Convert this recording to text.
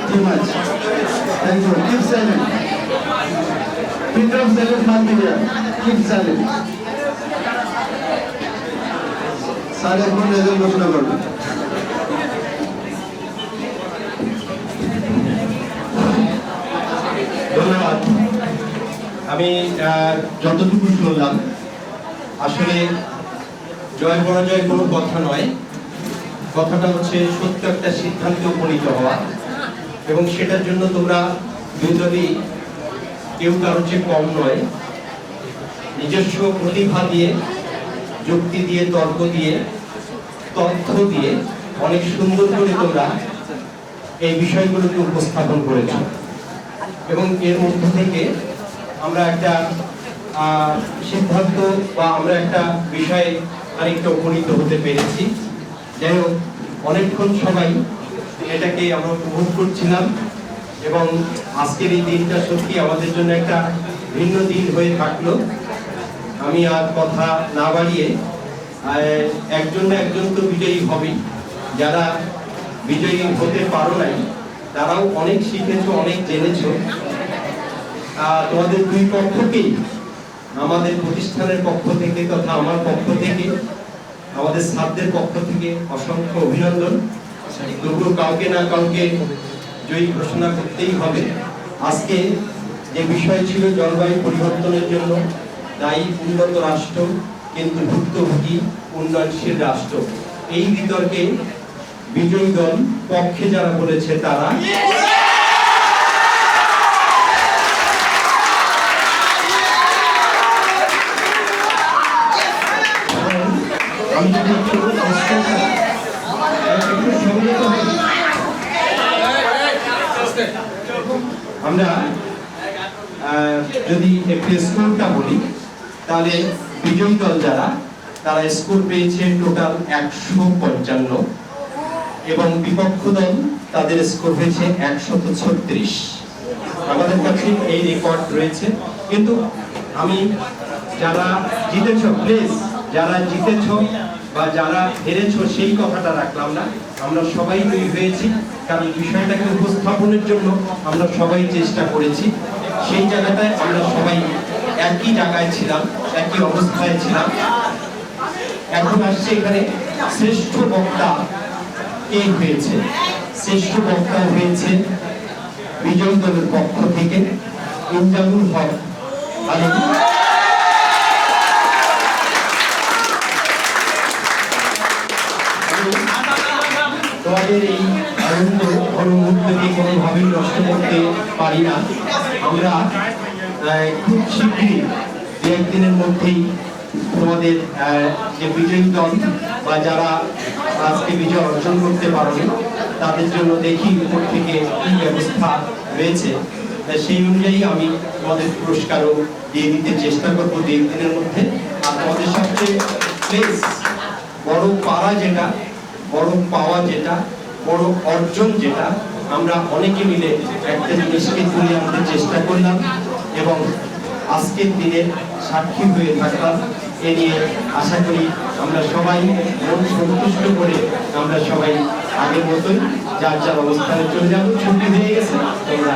too much. Thank you. Keep silent. Pin drop silent must be there. Keep silent. Sir এখন result ঘোষণা করবে। ধন্যবাদ। আমি যতটুকু শুনলাম আসলে জয় পরাজয় কোনো কথা নয়, কথাটা হচ্ছে সত্য একটা সিদ্ধান্তে উপনীত হওয়া, এবং সেটার জন্য তোমরা দুই দলই কেউ কারোর চেয়ে কম নয়। নিজস্ব প্রতিভা দিয়ে, যুক্তি দিয়ে, তর্ক দিয়ে, তথ্য দিয়ে অনেক সুন্দর করে তোমরা এই বিষয়গুলোকে উপস্থাপন করেছ, এবং এর মধ্য থেকে আমরা একটা সিদ্ধান্ত বা আমরা একটা বিষয়ে আরেকটা উপনীত হতে পেরেছি। যাই হোক, অনেকক্ষণ সবাই এটাকে আমরা উপভোগ করছিলাম, এবং আজকের এই দিনটা সত্যি আমাদের জন্য একটা ভিন্ন দিন হয়ে থাকলো। আমি আর কথা না বাড়িয়ে একজন না একজন তো বিজয়ী হবেই। যারা বিজয়ী হতে পারো নাই তারাও অনেক শিখেছো, অনেক জেনেছো। তোমাদের দুই পক্ষকেই আমাদের প্রতিষ্ঠানের পক্ষ থেকে তথা আমার পক্ষ থেকে, আমাদের ছাত্রদের পক্ষ থেকে অসংখ্য অভিনন্দন। তবুও কাউকে না কাউকে জয়ী ঘোষণা করতেই হবে। আজকে যে বিষয় ছিল জলবায়ু পরিবর্তনের জন্য দায়ী উন্নত রাষ্ট্র কিন্তু ভুক্তভোগী উন্নয়নশীল রাষ্ট্র, এই বিতর্কে বিজয়ী দল পক্ষে যারা বলেছে তারা আমরা যদি একটু স্কোরটা বলি তাহলে বিজয়ী দল যারা তারা স্কোর পেয়েছে টোটাল 155, এবং বিপক্ষ দল তাদের স্কোর হয়েছে 136। আমাদের কাছে এই রেকর্ড রয়েছে। কিন্তু আমি যারা জিতেছ, প্লিজ যারা জিতেছ বা যারা হেরেছ সেই কথাটা রাখলাম না। আমরা সবাই তৈরি হয়েছি, কারণ বিষয়টাকে উপস্থাপনের জন্য আমরা সবাই চেষ্টা করেছি। সেই জায়গাটায় আমরা সবাই একই জায়গায় ছিলাম, একই অবস্থায় ছিলাম। এখন আসছে এখানে শ্রেষ্ঠ বক্তা কে হয়েছে। শ্রেষ্ঠ বক্তা হয়েছে বিজয়ী দলের পক্ষ থেকে ইনজামুল হক আলম। তোমাদের এই আনন্দ মুহূর্তকে কোনোভাবেই নষ্ট করতে পারি না। আমরা খুব শীঘ্রই দু একদিনের মধ্যেই তোমাদের যে বিজয়ী দল বা যারা আজকে বিজয় অর্জন করতে পারবে তাদের জন্য দেখি উপর থেকে কি ব্যবস্থা রয়েছে, সেই অনুযায়ী আমি তোমাদের পুরস্কারও দিয়ে দিতে চেষ্টা করবো দু একদিনের মধ্যে। আর তোমাদের সবচেয়ে বড় পাওয়া যেটা, বড় পাওয়া যেটা, বড় অর্জন যেটা, আমরা অনেকে মিলে একটা জিনিসকে তুলে আনতে চেষ্টা করলাম এবং আজকের দিনের সাক্ষী হয়ে থাকলাম। এ নিয়ে আশা করি আমরা সবাই মন সন্তুষ্ট করে আমরা সবাই আগের মতোই যার যার অবস্থানে চলে যাবো। ছুটি হয়ে গেছে, তোমরা